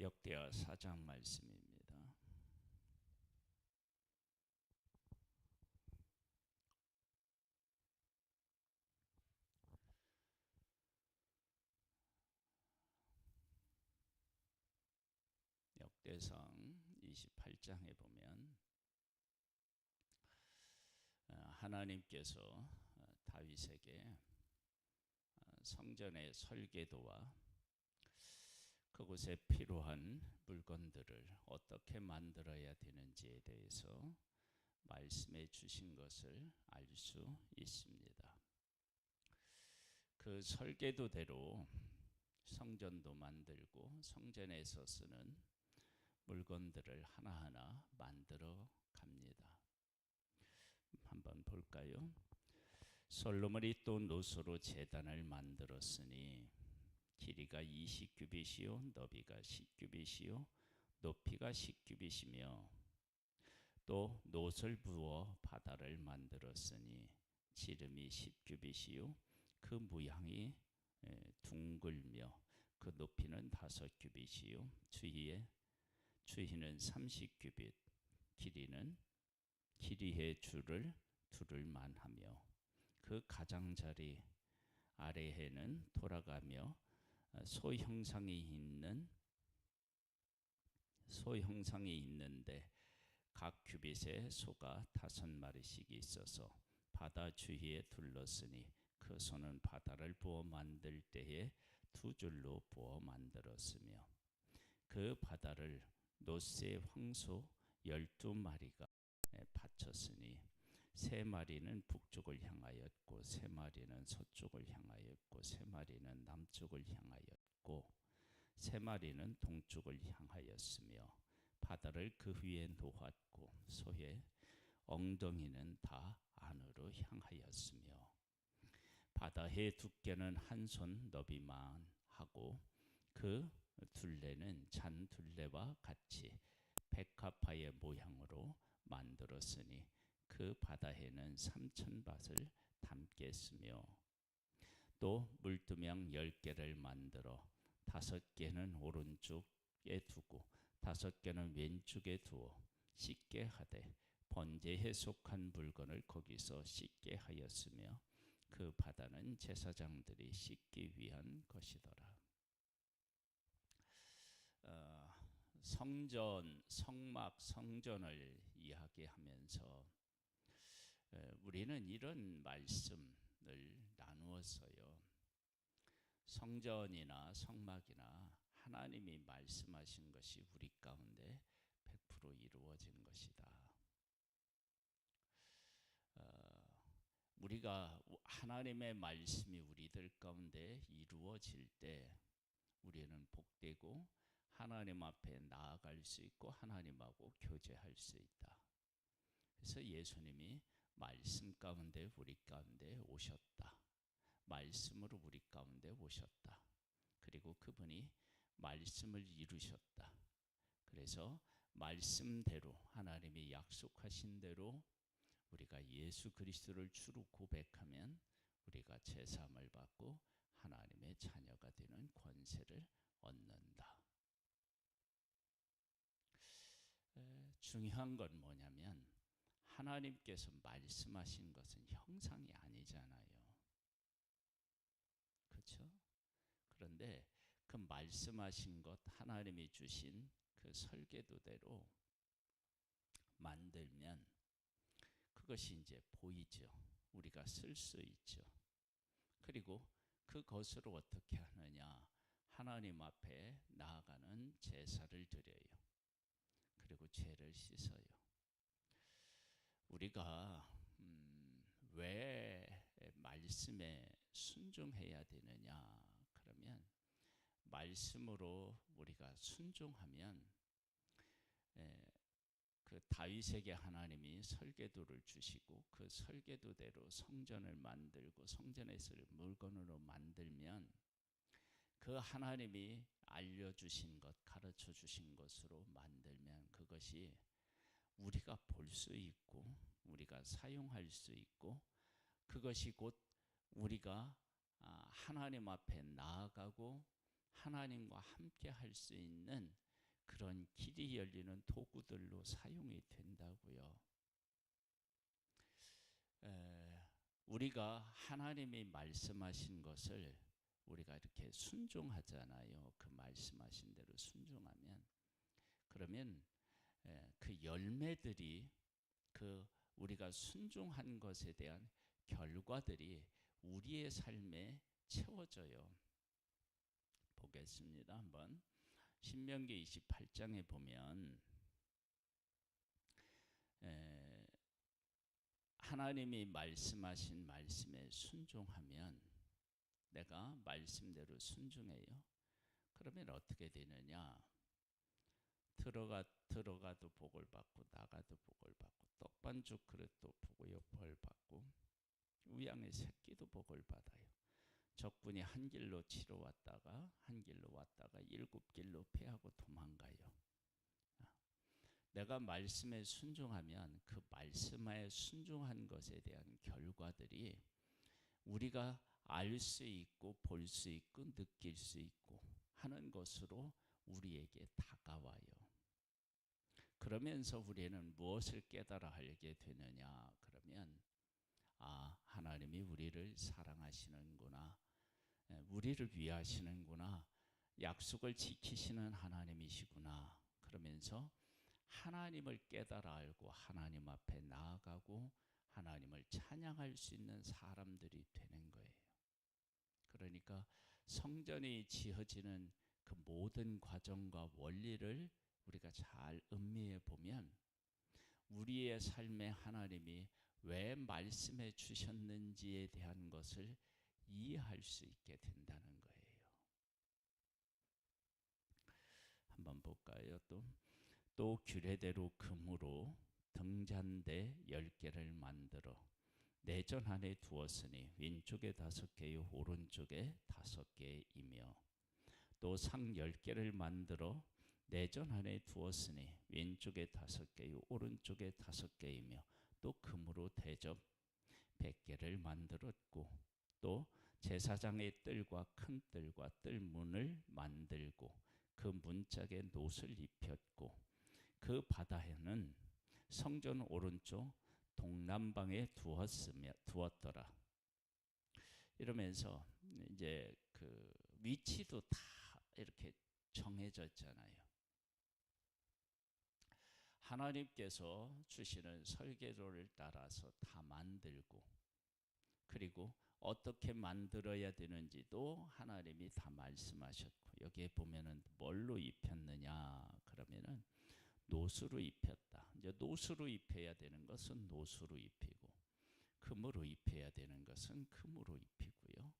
역대하 4장 말씀입니다. 역대상 28장에 보면 하나님께서 다윗에게 성전의 설계도와 그곳에 필요한 물건들을 어떻게 만들어야 되는지에 대해서 말씀해 주신 것을 알 수 있습니다. 그 설계도대로 성전도 만들고 성전에서 쓰는 물건들을 하나하나 만들어 갑니다. 한번 볼까요? 솔로몬이 또 노소로 제단을 만들었으니 길이가 20규빗이요 너비가 10규빗이요 높이가 10규빗이며 또 노를 부어 바다를 만들었으니 지름이 10규빗이요 그 모양이 둥글며 그 높이는 5규빗이요 주희는 30규빗 길이의 줄을 둘을 만하며 그 가장자리 아래에는 돌아가며 소형상이 있는데 각 규빗에 소가 5마리씩 있어서 바다 주위에 둘렀으니 그 소는 바다를 부어 만들 때에 2줄로 부어 만들었으며 그 바다를 노스의 황소 12마리가 받쳤으니 3마리는 북쪽을 향하였고 3마리는 서쪽을 향하였고 3마리는 남쪽을 향하였고 3마리는 동쪽을 향하였으며 바다를 그 위에 놓았고 소의 엉덩이는 다 안으로 향하였으며 바다의 두께는 한 손 너비만 하고 그 둘레는 잔 둘레와 같이 백합화의 모양으로 만들었으니 그 바다에는 3,000밭을 담겠으며 또 물두명 10개를 만들어 5개는 오른쪽에 두고 5개는 왼쪽에 두어 씻게 하되 번제에 속한 물건을 거기서 씻게 하였으며 그 바다는 제사장들이 씻기 위한 것이더라. 성전, 성막, 성전을 이야기하면서 우리는 이런 말씀을 나누었어요. 성전이나 성막이나 하나님이 말씀하신 것이 우리 가운데 100% 이루어진 것이다. 우리가 하나님의 말씀이 우리들 가운데 이루어질 때 우리는 복되고 하나님 앞에 나아갈 수 있고 하나님하고 교제할 수 있다. 그래서 예수님이 말씀 가운데 우리 가운데 오셨다. 말씀으로 우리 가운데 오셨다. 그리고 그분이 말씀을 이루셨다. 그래서 말씀대로 하나님이 약속하신 대로 우리가 예수 그리스도를 주로 고백하면 우리가 제사함을 받고 하나님의 자녀가 되는 권세를 얻는다. 중요한 건 뭐냐면 하나님께서 말씀하신 것은 형상이 아니잖아요. 그렇죠? 그런데 그 말씀하신 것 하나님이 주신 그 설계도대로 만들면 그것이 이제 보이죠. 우리가 쓸 수 있죠. 그리고 그것으로 어떻게 하느냐? 하나님 앞에 나아가는 제사를 드려요. 그리고 죄를 씻어요. 우리가 왜 말씀에 순종해야 되느냐? 그러면 말씀으로 우리가 순종하면 그 다윗에게 하나님이 설계도를 주시고 그 설계도대로 성전을 만들고 성전에 쓸 물건으로 만들면 그 하나님이 알려주신 것, 가르쳐 주신 것으로 만들면 그것이 우리가 볼 수 있고 우리가 사용할 수 있고 그것이 곧 우리가 하나님 앞에 나아가고 하나님과 함께 할 수 있는 그런 길이 열리는 도구들로 사용이 된다고요. 우리가 하나님이 말씀하신 것을 우리가 이렇게 순종하잖아요. 그 말씀하신 대로 순종하면, 그러면 그 열매들이, 그 우리가 순종한 것에 대한 결과들이 우리의 삶에 채워져요. 보겠습니다. 한번 신명기 28장에 보면 하나님이 말씀하신 말씀에 순종하면, 내가 말씀대로 순종해요. 그러면 어떻게 되느냐? 들어가도 복을 받고 나가도 복을 받고, 떡반죽 그릇도 복을 받고, 우양의 새끼도 복을 받아요. 적군이 한 길로 치러 왔다가 한 길로 왔다가 7길로 패하고 도망가요. 내가 말씀에 순종하면 그 말씀에 순종한 것에 대한 결과들이 우리가 알 수 있고 볼 수 있고 느낄 수 있고 하는 것으로 우리에게 다가와요. 그러면서 우리는 무엇을 깨달아 알게 되느냐? 그러면 하나님이 우리를 사랑하시는구나, 우리를 위하시는구나, 약속을 지키시는 하나님이시구나. 그러면서 하나님을 깨달아 알고 하나님 앞에 나아가고 하나님을 찬양할 수 있는 사람들이 되는 거예요. 그러니까 성전이 지어지는 그 모든 과정과 원리를 우리가 잘 음미해 보면 우리의 삶에 하나님이 왜 말씀해 주셨는지에 대한 것을 이해할 수 있게 된다는 거예요. 한번 볼까요? 또 규례대로 금으로 등잔대 10개를 만들어 내전 안에 두었으니 왼쪽에 5개요 오른쪽에 5개이며, 또 상 10개를 만들어 내전 안에 두었으니 왼쪽에 5개요 오른쪽에 5개이며, 또 금으로 대접 100개를 만들었고, 또 제사장의 뜰과 큰 뜰과 뜰문을 만들고 그 문짝에 놋을 입혔고, 그 바다에는 성전 오른쪽 동남방에 두었더라. 이러면서 이제 그 위치도 다 이렇게 정해졌잖아요. 하나님께서 주시는 설계도를 따라서 다 만들고, 그리고 어떻게 만들어야 되는지도 하나님이 다 말씀하셨고, 여기에 보면은 뭘로 입혔느냐? 그러면은 노수로 입혔다. 이제 노수로 입혀야 되는 것은 노수로 입히고, 금으로 입혀야 되는 것은 금으로 입히고요.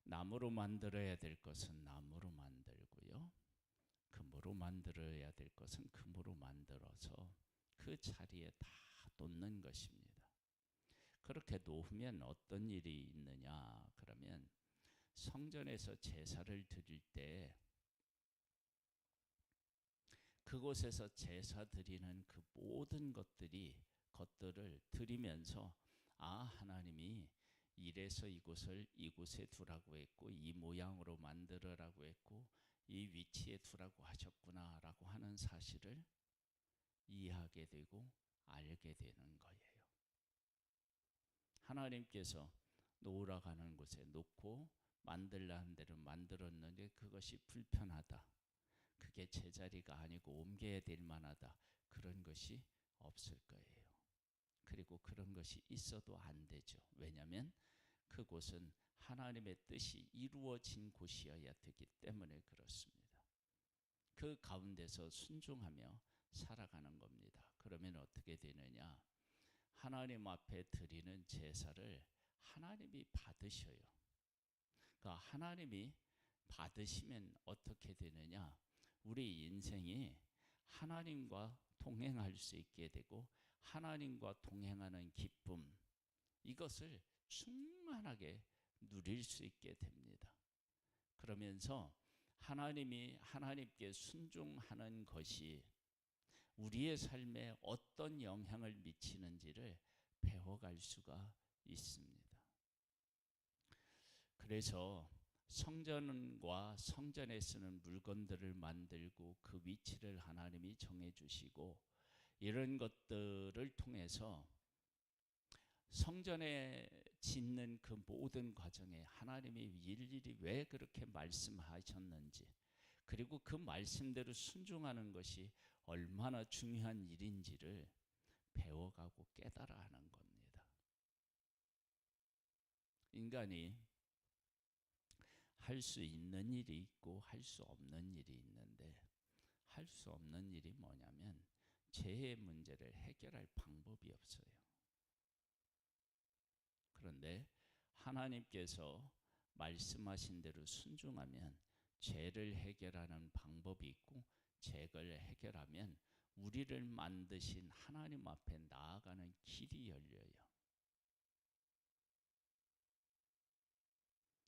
나무로 만들어야 될 것은 나무로 만들고요. 금으로 만들어야 될 것은 금으로 만들어서 그 자리에 다 놓는 것입니다. 그렇게 놓으면 어떤 일이 있느냐? 그러면 성전에서 제사를 드릴 때 그곳에서 제사 드리는 그 모든 것들을 드리면서 하나님이 이래서 이곳에 두라고 했고, 이 모양으로 만들어라고 했고, 이 위치에 두라고 하셨구나라고 하는 사실을 이해하게 되고 알게 되는 거예요. 하나님께서 놓으라고 하는 곳에 놓고 만들라는 대로 만들었는데 그것이 불편하다, 그게 제자리가 아니고 옮겨야 될 만하다, 그런 것이 없을 거예요. 그리고 그런 것이 있어도 안 되죠. 왜냐하면 그곳은 하나님의 뜻이 이루어진 곳이어야 되기 때문에 그렇습니다. 그 가운데서 순종하며 살아가는 겁니다. 그러면 어떻게 되느냐? 하나님 앞에 드리는 제사를 하나님이 받으셔요. 그러니까 하나님이 받으시면 어떻게 되느냐? 우리 인생이 하나님과 동행할 수 있게 되고, 하나님과 동행하는 기쁨, 이것을 충만하게 누릴 수 있게 됩니다. 그러면서 하나님께 순종하는 것이 우리의 삶에 어떤 영향을 미치는지를 배워갈 수가 있습니다. 그래서 성전과 성전에 쓰는 물건들을 만들고 그 위치를 하나님이 정해주시고 이런 것들을 통해서 성전에 짓는 그 모든 과정에 하나님이 일일이 왜 그렇게 말씀하셨는지, 그리고 그 말씀대로 순종하는 것이 얼마나 중요한 일인지를 배워가고 깨달아 하는 겁니다. 인간이 할 수 있는 일이 있고 할 수 없는 일이 있는데, 할 수 없는 일이 뭐냐면 죄의 문제를 해결할 방법이 없어요. 그런데 하나님께서 말씀하신 대로 순종하면 죄를 해결하는 방법이 있고, 죄를 해결하면 우리를 만드신 하나님 앞에 나아가는 길이 열려요.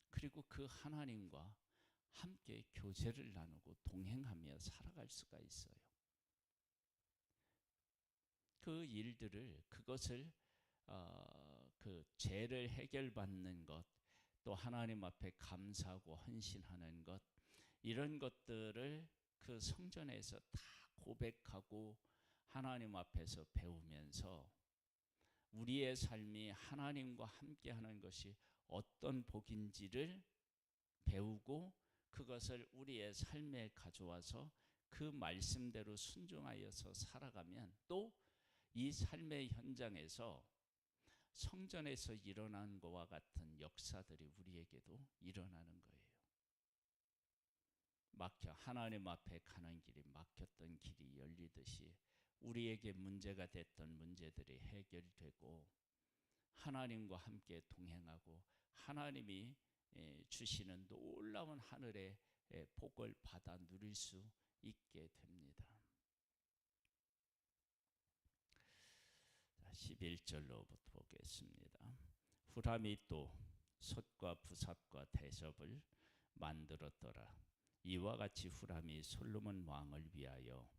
그리고 그 하나님과 함께 교제를 나누고 동행하며 살아갈 수가 있어요. 그 일들을, 그것을 그 죄를 해결받는 것, 또 하나님 앞에 감사하고 헌신하는 것, 이런 것들을 그 성전에서 다 고백하고 하나님 앞에서 배우면서 우리의 삶이 하나님과 함께하는 것이 어떤 복인지를 배우고 그것을 우리의 삶에 가져와서 그 말씀대로 순종하여서 살아가면 또 이 삶의 현장에서 성전에서 일어난 것과 같은 역사들이 우리에게도 일어나는 거예요. 하나님 앞에 가는 길이 막혔던 길이 열리듯이 우리에게 문제가 됐던 문제들이 해결되고 하나님과 함께 동행하고 하나님이 주시는 놀라운 하늘의 복을 받아 누릴 수 있게 됩니다. 11절로부터 보겠습니다. 후람이 또 솥과 부삽과 대접을 만들었더라. 이와 같이 후람이 솔로몬 왕을 위하여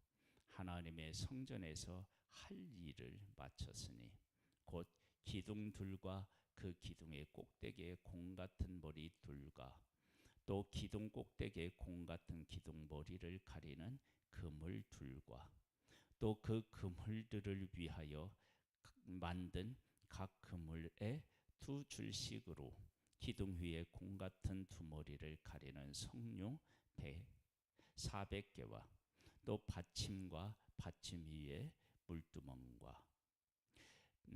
하나님의 성전에서 할 일을 마쳤으니 곧 기둥들과 그 기둥의 꼭대기에 공 같은 머리 둘과 또 기둥 꼭대기에 공 같은 기둥 머리를 가리는 그물 둘과 또 그 그물들을 위하여 만든 각 그물에 두 줄씩으로 기둥 위에 공 같은 두 머리를 가리는 석류 400개와 또 받침과 받침 위에 물두멍과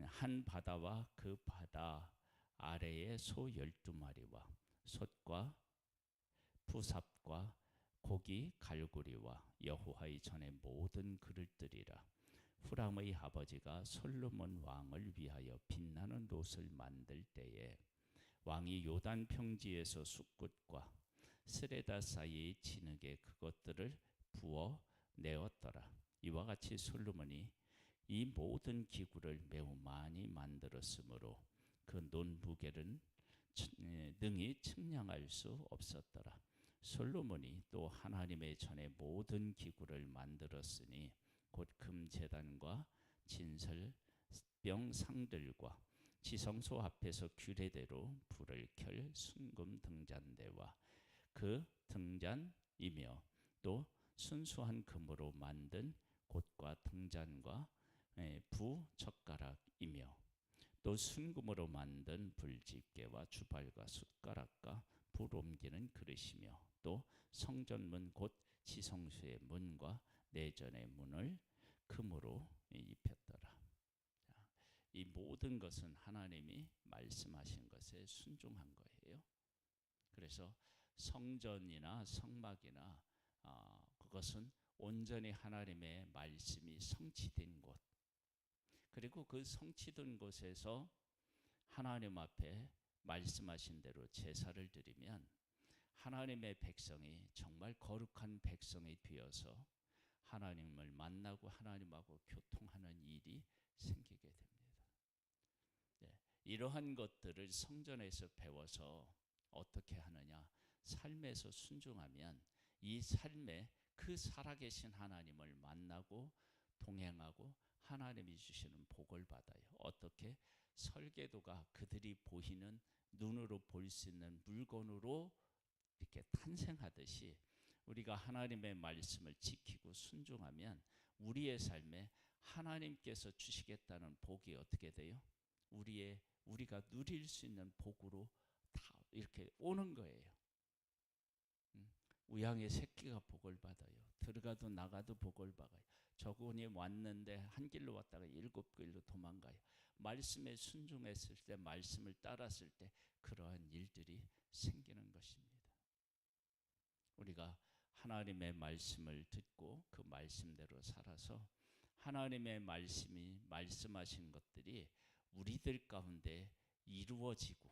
한 바다와 그 바다 아래에 소 12마리와 솥과 부삽과 고기 갈고리와 여호와의 전의 모든 그릇들이라. 후람의 아버지가 솔로몬 왕을 위하여 빛나는 놋을 만들 때에 왕이 요단 평지에서 숲끝과 스레다 사이의 진흙에 그것들을 부어 내었더라. 이와 같이 솔로몬이 이 모든 기구를 매우 많이 만들었으므로 그 논 무게는 능히 측량할 수 없었더라. 솔로몬이 또 하나님의 전에 모든 기구를 만들었으니 곧 금제단과 진설병 상들과 지성소 앞에서 규례대로 불을 켤 순금 등잔대와 그 등잔이며 또 순수한 금으로 만든 곶과 등잔과 부 젓가락이며 또 순금으로 만든 불집게와 주발과 숟가락과 불 옮기는 그릇이며 또 성전문 곧 지성소의 문과 내전의 문을 금으로 입혔더라. 이 모든 것은 하나님이 말씀하신 것에 순종한 거예요. 그래서 성전이나 성막이나 그것은 온전히 하나님의 말씀이 성취된 곳, 그리고 그 성취된 곳에서 하나님 앞에 말씀하신 대로 제사를 드리면 하나님의 백성이 정말 거룩한 백성이 되어서 하나님을 만나고 하나님하고 교통하는 일이 생기게 됩니다. 이러한 것들을 성전에서 배워서 어떻게 하느냐? 삶에서 순종하면 이 삶에 그 살아계신 하나님을 만나고 동행하고 하나님이 주시는 복을 받아요. 어떻게? 설계도가 그들이 보이는 눈으로 볼 수 있는 물건으로 이렇게 탄생하듯이 우리가 하나님의 말씀을 지키고 순종하면 우리의 삶에 하나님께서 주시겠다는 복이 어떻게 돼요? 우리가 누릴 수 있는 복으로 다 이렇게 오는 거예요. 우양의 새끼가 복을 받아요. 들어가도 나가도 복을 받아요. 저군이 왔는데 한 길로 왔다가 7길로 도망가요. 말씀에 순종했을 때, 말씀을 따랐을 때 그러한 일들이 생기는 것입니다. 우리가 하나님의 말씀을 듣고 그 말씀대로 살아서 하나님의 말씀이 말씀하신 것들이 우리들 가운데 이루어지고,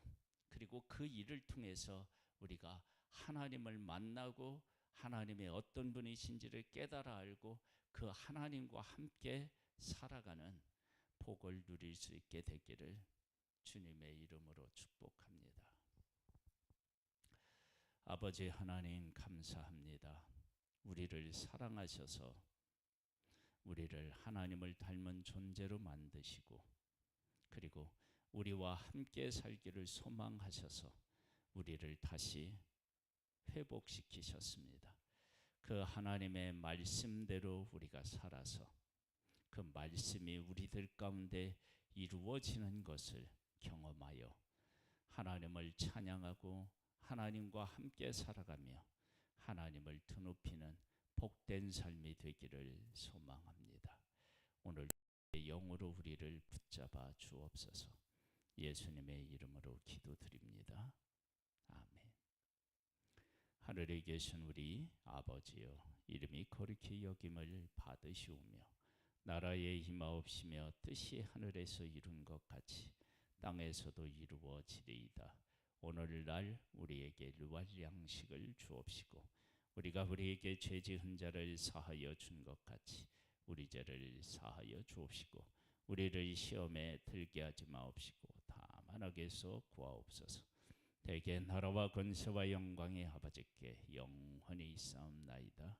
그리고 그 일을 통해서 우리가 하나님을 만나고 하나님의 어떤 분이신지를 깨달아 알고 그 하나님과 함께 살아가는 복을 누릴 수 있게 되기를 주님의 이름으로 축복합니다. 아버지 하나님 감사합니다. 우리를 사랑하셔서 우리를 하나님을 닮은 존재로 만드시고, 그리고 우리와 함께 살기를 소망하셔서 우리를 다시 회복시키셨습니다. 그 하나님의 말씀대로 우리가 살아서 그 말씀이 우리들 가운데 이루어지는 것을 경험하여 하나님을 찬양하고 하나님과 함께 살아가며 하나님을 드높이는 복된 삶이 되기를 소망합니다. 오늘 영으로 우리를 붙잡아 주옵소서. 예수님의 이름으로 기도드립니다. 아멘. 하늘에 계신 우리 아버지여, 이름이 거룩히 여김을 받으시오며 나라에 임하옵시며 뜻이 하늘에서 이룬 것 같이 땅에서도 이루어지리이다. 오늘날 우리에게 일용할 양식을 주옵시고 우리가 우리에게 죄 지은 자를 사하여 준 것 같이 우리 죄를 사하여 주옵시고 우리를 시험에 들게 하지 마옵시고 다만 악에서 구하옵소서. 대개 나라와 권세와 영광이 아버지께 영원히 있사옵나이다.